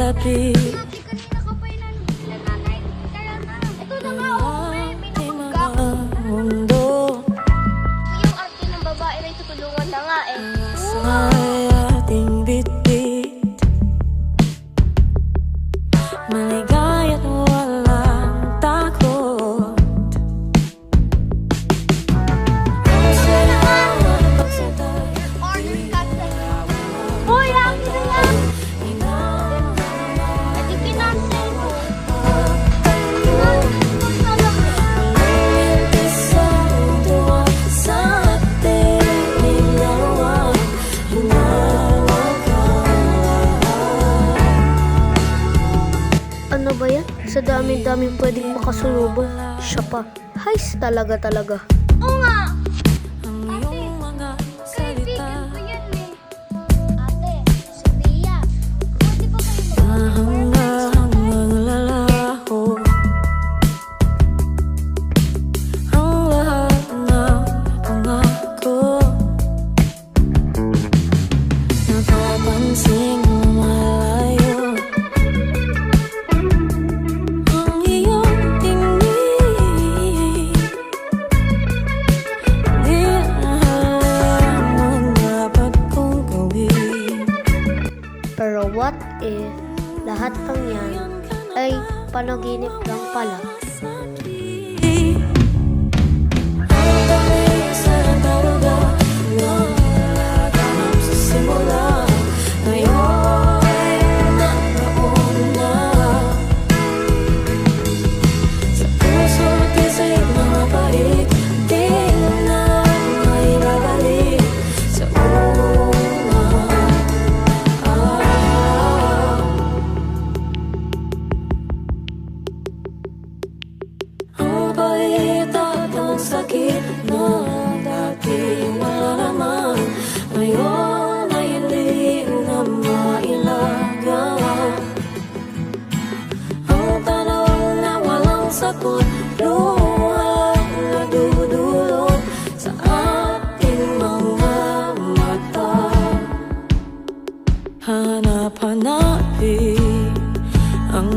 lapit. Kanina ka pa yun nanay. Kaya na. Ito na nga, oh, may nabagak. Mundo Yung arte ng babae na tutulungan na nga eh. ay ating bitbit, maligay at walang takot. Order ka sa... Uy, akin na nga! Adi kinansel ko. Ano ba yan? Sa dami-daming pwedeng makasulubong. Siya pa. Heist talaga. Oo nga! Ang iyong mga salita, Kaibigan ko yan eh. Ate, Sophia. Pwede ba kayo hanggang lalaho. Ang lahat ng pangako, napapansing malayo. Ang iyong tingin, di alam ang dapat kong gawin. Pero what if lahat ng yan ay panaginip lang pala? Sakit na dati wala naman, ngayon ay hindi na mailaga. Ang tanong na walang sagot, luhang nadudulog sa ating mga mata. Hanap-hanapin ang